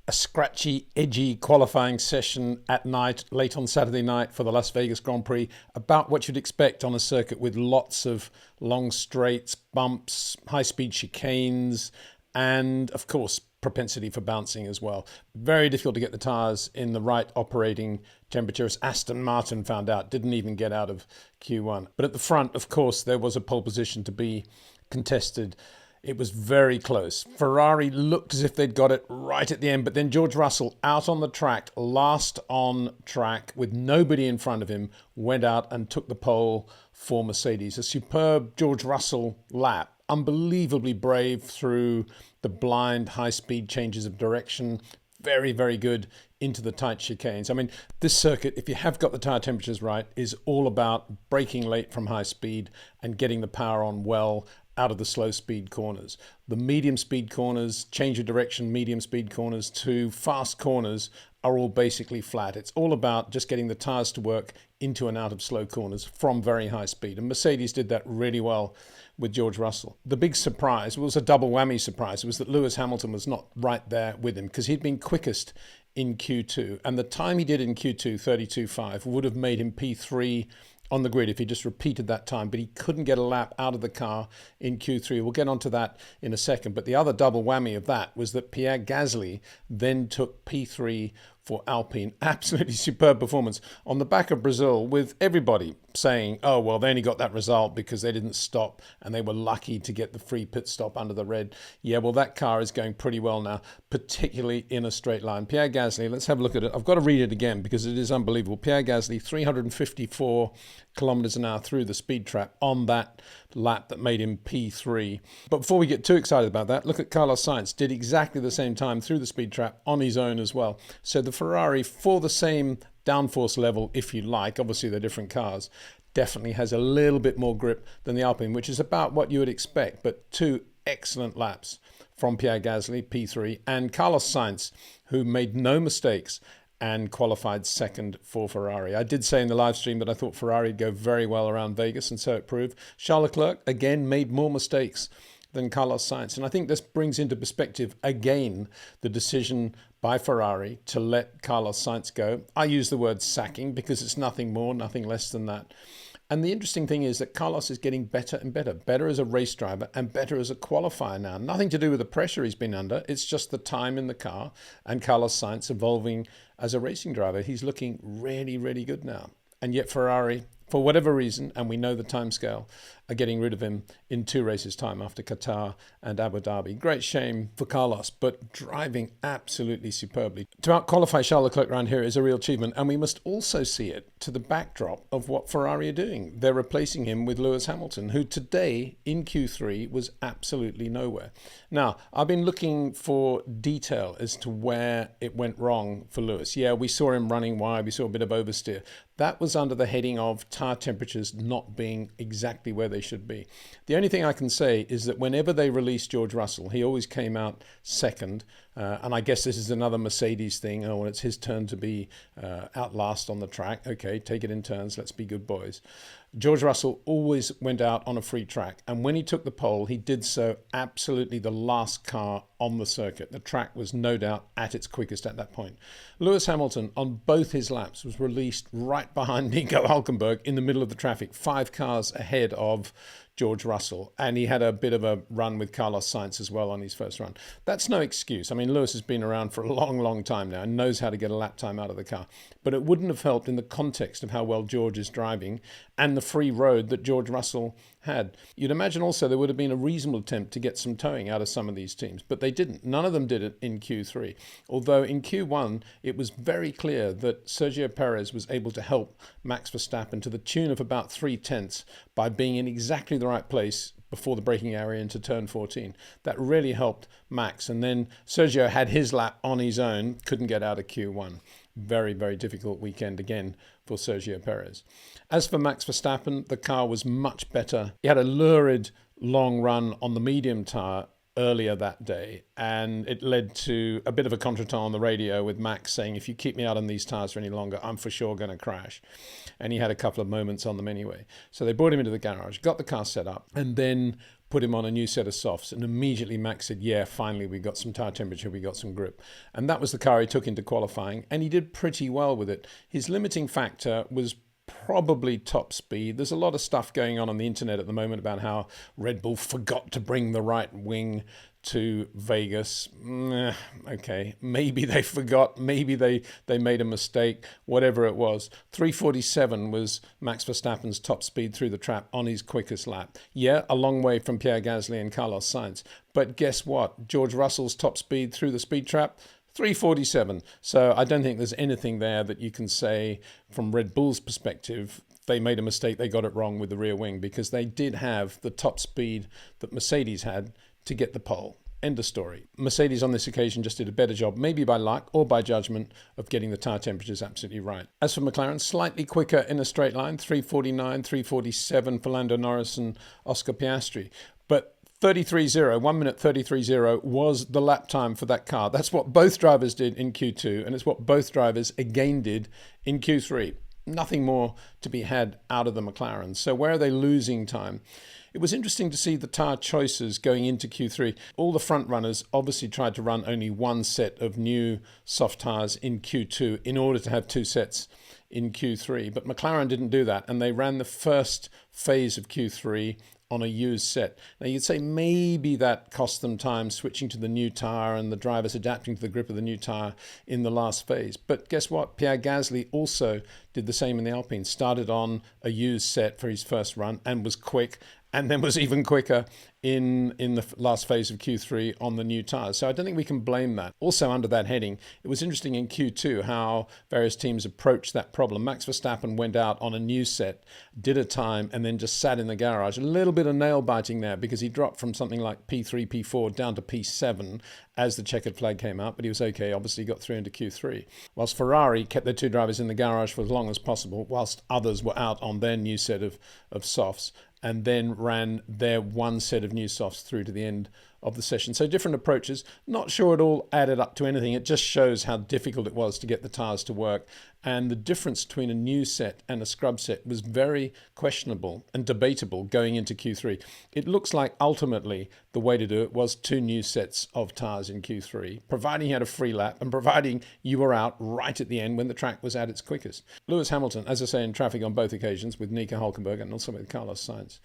A scratchy, edgy qualifying session at night, late on Saturday night for the Las Vegas Grand Prix, about what you'd expect on a circuit with lots of long straights, bumps, high-speed chicanes, and, of course, propensity for bouncing as well. Very difficult to get the tyres in the right operating temperature, as Aston Martin found out, didn't even get out of Q1. But at the front, of course, there was a pole position to be contested. It was very close. Ferrari looked as if they'd got it right at the end, but then George Russell, out on the track, last on track, with nobody in front of him, went out and took the pole for Mercedes. A superb George Russell lap. Unbelievably brave through the blind high-speed changes of direction. Very, very good into the tight chicanes. I mean, this circuit, if you have got the tyre temperatures right, is all about braking late from high speed and getting the power on well out of the slow speed corners. The medium speed corners, change of direction, medium speed corners to fast corners are all basically flat. It's all about just getting the tyres to work into and out of slow corners from very high speed. And Mercedes did that really well with George Russell. The big surprise was a double whammy surprise. It was that Lewis Hamilton was not right there with him because he'd been quickest in Q2. And the time he did in Q2, 32.5, would have made him P3 on the grid if he just repeated that time, but he couldn't get a lap out of the car in Q3. We'll get onto that in a second. But the other double whammy of that was that Pierre Gasly then took P3 for Alpine. Absolutely superb performance on the back of Brazil, with everybody saying, oh, well, they only got that result because they didn't stop and they were lucky to get the free pit stop under the red. Yeah, well, that car is going pretty well now, particularly in a straight line. Pierre Gasly, let's have a look at it. I've got to read it again because it is unbelievable. Pierre Gasly, 354 kilometers an hour through the speed trap on that lap that made him P3. But before we get too excited about that, look at Carlos Sainz. Did exactly the same time through the speed trap on his own as well. So the Ferrari, for the same downforce level, if you like, obviously they're different cars, definitely has a little bit more grip than the Alpine, which is about what you would expect. But two excellent laps from Pierre Gasly, P3, and Carlos Sainz, who made no mistakes and qualified second for Ferrari. I did say in the live stream that I thought Ferrari would go very well around Vegas, and so it proved. Charles Leclerc, again, made more mistakes than Carlos Sainz. And I think this brings into perspective, again, the decision by Ferrari to let Carlos Sainz go. I use the word sacking because it's nothing more, nothing less than that. And the interesting thing is that Carlos is getting better and better, better as a race driver and better as a qualifier now. Nothing to do with the pressure he's been under. It's just the time in the car and Carlos Sainz evolving as a racing driver. He's looking really, really good now. And yet Ferrari, for whatever reason, and we know the timescale, are getting rid of him in 2 races' time after Qatar and Abu Dhabi. Great shame for Carlos, but driving absolutely superbly. To out-qualify Charles Leclerc around here is a real achievement, and we must also see it to the backdrop of what Ferrari are doing. They're replacing him with Lewis Hamilton, who today in Q3 was absolutely nowhere. Now, I've been looking for detail as to where it went wrong for Lewis. Yeah, we saw him running wide, we saw a bit of oversteer. That was under the heading of tyre temperatures not being exactly where they should be. The only thing I can say is that whenever they released George Russell, he always came out second. And I guess this is another Mercedes thing. Oh, when it's his turn to be out last on the track. Okay, take it in turns. Let's be good boys. George Russell always went out on a free track. And when he took the pole, he did so absolutely the last car on the circuit. The track was no doubt at its quickest at that point. Lewis Hamilton, on both his laps, was released right behind Nico Hülkenberg in the middle of the traffic, 5 cars ahead of George Russell, and he had a bit of a run with Carlos Sainz as well on his first run. That's no excuse. I mean, Lewis has been around for a long, long time now and knows how to get a lap time out of the car, but it wouldn't have helped in the context of how well George is driving and the free road that George Russell had. You'd imagine also there would have been a reasonable attempt to get some towing out of some of these teams, but they didn't. None of them did it in Q3. Although in Q1, it was very clear that Sergio Perez was able to help Max Verstappen to the tune of about 3/10 by being in exactly the right place before the braking area into turn 14. That really helped Max. And then Sergio had his lap on his own, couldn't get out of Q1. Very, very difficult weekend again for Sergio Perez. As for Max Verstappen, the car was much better. He had a lurid long run on the medium tyre earlier that day, and it led to a bit of a contretemps on the radio with Max saying, if you keep me out on these tires for any longer, I'm for sure going to crash. And he had a couple of moments on them anyway. So they brought him into the garage, got the car set up, and then put him on a new set of softs. And immediately Max said, yeah, finally we got some tire temperature, we got some grip. And that was the car he took into qualifying, and he did pretty well with it. His limiting factor was probably top speed. There's a lot of stuff going on the internet at the moment about how Red Bull forgot to bring the right wing to Vegas. Okay, maybe they forgot, maybe they made a mistake, whatever it was. 347 was Max Verstappen's top speed through the trap on his quickest lap. Yeah, a long way from Pierre Gasly and Carlos Sainz. But guess what? George Russell's top speed through the speed trap, 347. So I don't think there's anything there that you can say from Red Bull's perspective they made a mistake, they got it wrong with the rear wing, because they did have the top speed that Mercedes had to get the pole. End of story. Mercedes on this occasion just did a better job, maybe by luck or by judgment, of getting the tyre temperatures absolutely right. As for McLaren, slightly quicker in a straight line, 349, 347 for Lando Norris and Oscar Piastri. But 33.0, 1 minute 33.0 was the lap time for that car. That's what both drivers did in Q2, and it's what both drivers again did in Q3. Nothing more to be had out of the McLaren. So where are they losing time? It was interesting to see the tyre choices going into Q3. All the front runners obviously tried to run only one set of new soft tyres in Q2 in order to have two sets in Q3. But McLaren didn't do that, and they ran the first phase of Q3 on a used set. Now you'd say maybe that cost them time switching to the new tyre and the drivers adapting to the grip of the new tyre in the last phase. But guess what? Pierre Gasly also did the same in the Alpine. Started on a used set for his first run and was quick, and then was even quicker in the last phase of Q3 on the new tyres. So I don't think we can blame that. Also under that heading, it was interesting in Q2 how various teams approached that problem. Max Verstappen went out on a new set, did a time, and then just sat in the garage. A little bit of nail biting there, because he dropped from something like P3, P4 down to P7 as the checkered flag came out, but he was okay, obviously got through into Q3. Whilst Ferrari kept their two drivers in the garage for as long as possible, whilst others were out on their new set of softs, and then ran their one set of new softs through to the end of the session. So different approaches. Not sure it all added up to anything. It just shows how difficult it was to get the tyres to work. And the difference between a new set and a scrub set was very questionable and debatable going into Q3. It looks like ultimately the way to do it was two new sets of tyres in Q3, providing you had a free lap and providing you were out right at the end when the track was at its quickest. Lewis Hamilton, as I say, in traffic on both occasions with Nico Hülkenberg and also with Carlos Sainz.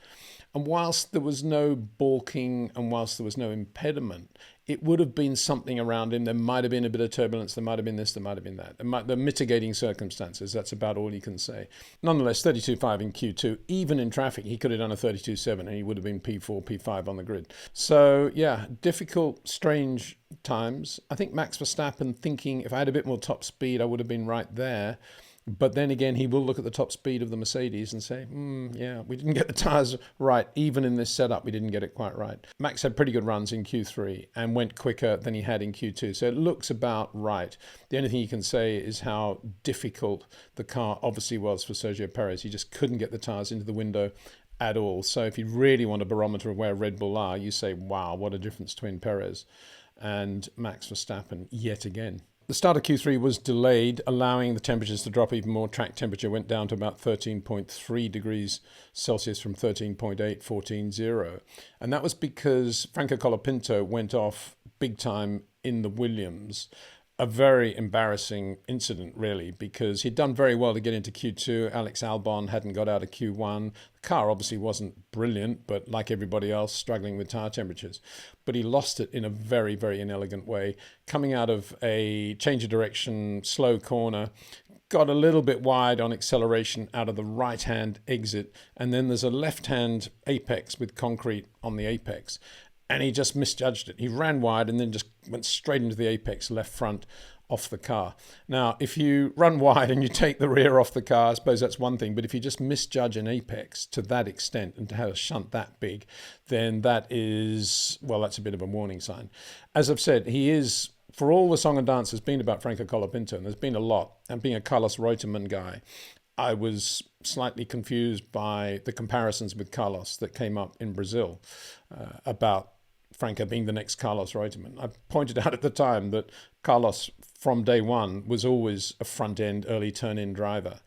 And whilst there was no balking and whilst there was no impediment, it would have been something around him. There might have been a bit of turbulence. There might have been this, there might have been that. The mitigating circumstances, that's about all you can say. Nonetheless, 32.5 in Q2, even in traffic, he could have done a 32.7 and he would have been P4, P5 on the grid. So yeah, difficult, strange times. I think Max Verstappen thinking, if I had a bit more top speed, I would have been right there. But then again, he will look at the top speed of the Mercedes and say, yeah, we didn't get the tyres right. Even in this setup, we didn't get it quite right. Max had pretty good runs in Q3 and went quicker than he had in Q2. So it looks about right. The only thing you can say is how difficult the car obviously was for Sergio Perez. He just couldn't get the tyres into the window at all. So if you really want a barometer of where Red Bull are, you say, wow, what a difference between Perez and Max Verstappen yet again. The start of Q3 was delayed, allowing the temperatures to drop even more. Track temperature went down to about 13.3 degrees Celsius from 13.8, 14.0. And that was because Franco Colapinto went off big time in the Williams. A very embarrassing incident, really, because he'd done very well to get into Q2. Alex Albon hadn't got out of Q1. The car obviously wasn't brilliant, but like everybody else, struggling with tyre temperatures. But he lost it in a very, very inelegant way. Coming out of a change of direction, slow corner, got a little bit wide on acceleration out of the right-hand exit, and then there's a left-hand apex with concrete on the apex. And he just misjudged it. He ran wide and then just went straight into the apex left front off the car. Now, if you run wide and you take the rear off the car, I suppose that's one thing. But if you just misjudge an apex to that extent and to have a shunt that big, then that is, well, that's a bit of a warning sign. As I've said, he is, for all the song and dance has been about Franco Colapinto, and there's been a lot, and being a Carlos Reutemann guy, I was slightly confused by the comparisons with Carlos that came up in Brazil about Franco being the next Carlos Reutemann. I pointed out at the time that Carlos, from day one, was always a front-end, early turn-in driver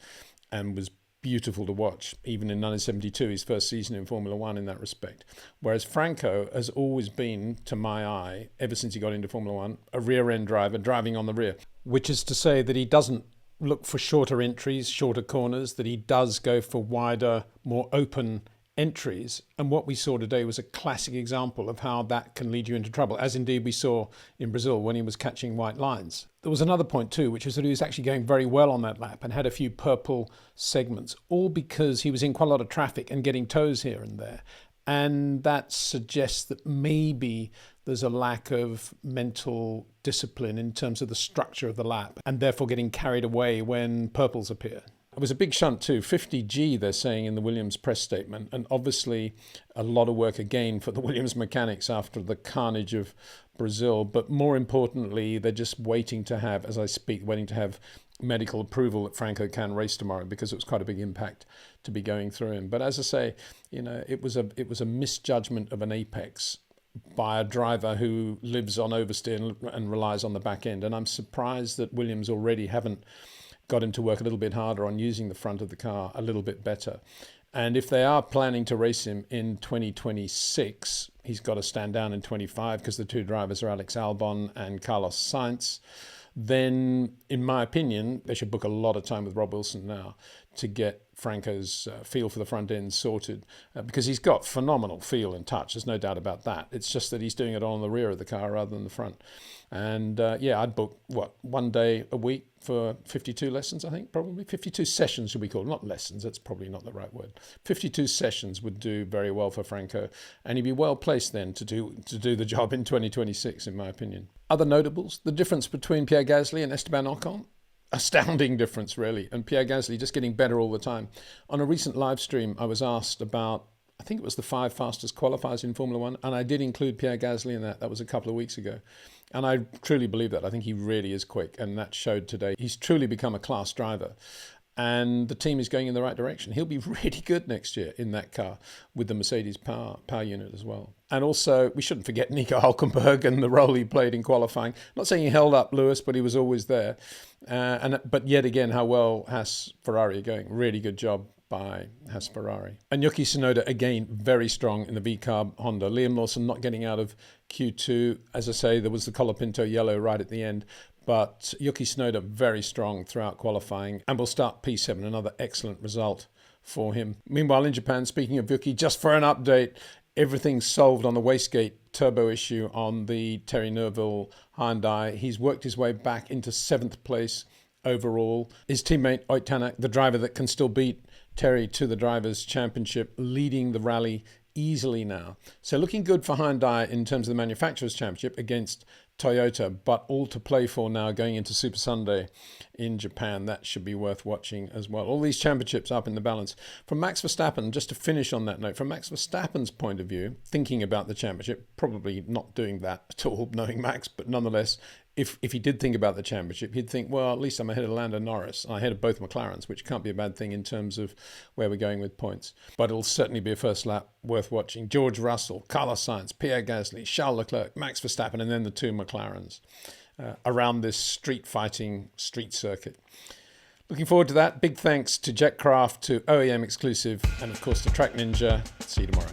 and was beautiful to watch, even in 1972, his first season in Formula One in that respect. Whereas Franco has always been, to my eye, ever since he got into Formula One, a rear-end driver driving on the rear, which is to say that he doesn't look for shorter entries, shorter corners, that he does go for wider, more open entries. And what we saw today was a classic example of how that can lead you into trouble, as indeed we saw in Brazil when he was catching white lines. There was another point too, which was that he was actually going very well on that lap and had a few purple segments, all because he was in quite a lot of traffic and getting toes here and there. And that suggests that maybe there's a lack of mental discipline in terms of the structure of the lap, and therefore getting carried away when purples appear. It was a big shunt too, 50G they're saying in the Williams press statement, and obviously a lot of work again for the Williams mechanics after the carnage of Brazil, but more importantly they're just waiting to have, as I speak, waiting to have medical approval that Franco can race tomorrow, because it was quite a big impact to be going through him. But as I say, it was a misjudgment of an apex by a driver who lives on oversteer and relies on the back end, and I'm surprised that Williams already haven't got him to work a little bit harder on using the front of the car a little bit better. And if they are planning to race him in 2026, he's got to stand down in 25 because the two drivers are Alex Albon and Carlos Sainz. Then, in my opinion, they should book a lot of time with Rob Wilson now to get Franco's feel for the front end sorted, because he's got phenomenal feel and touch. There's no doubt about that. It's just that he's doing it on the rear of the car rather than the front. And I'd book, 1 day a week for 52 lessons, I think, probably. 52 sessions should be called, not lessons. That's probably not the right word. 52 sessions would do very well for Franco, and he'd be well placed then to do the job in 2026, in my opinion. Other notables, the difference between Pierre Gasly and Esteban Ocon. Astounding difference, really. And Pierre Gasly just getting better all the time. On a recent live stream, I was asked about, I think it was the 5 fastest qualifiers in Formula One, and I did include Pierre Gasly in that. That was a couple of weeks ago. And I truly believe that. I think he really is quick, and that showed today. He's truly become a class driver. And the team is going in the right direction. He'll be really good next year in that car with the Mercedes power unit as well. And also, we shouldn't forget Nico Hülkenberg and the role he played in qualifying. Not saying he held up Lewis, but he was always there. But yet again, how well Haas Ferrari are going. Really good job by Haas Ferrari. And Yuki Tsunoda, again, very strong in the V-Carb Honda. Liam Lawson not getting out of Q2. As I say, there was the Colapinto yellow right at the end. But Yuki Tsunoda very strong throughout qualifying and will start P7, another excellent result for him. Meanwhile, in Japan, speaking of Yuki, just for an update, everything's solved on the wastegate turbo issue on the Terry Neuville Hyundai. He's worked his way back into 7th place overall. His teammate, Ott Tanak, the driver that can still beat Terry to the Drivers' Championship, leading the rally easily now. So looking good for Hyundai in terms of the Manufacturers' Championship against Toyota, but all to play for now going into Super Sunday in Japan. That should be worth watching as well. All these championships up in the balance. From Max Verstappen, just to finish on that note, from Max Verstappen's point of view, thinking about the championship, probably not doing that at all, knowing Max, but nonetheless, if he did think about the championship, he'd think, well, at least I'm ahead of Lando Norris, and ahead of both McLarens, which can't be a bad thing in terms of where we're going with points. But it'll certainly be a first lap worth watching. George Russell, Carlos Sainz, Pierre Gasly, Charles Leclerc, Max Verstappen, and then the two McLarens around this street circuit. Looking forward to that. Big thanks to Jetcraft, to OEM Exclusive, and of course to TrackNinja. See you tomorrow.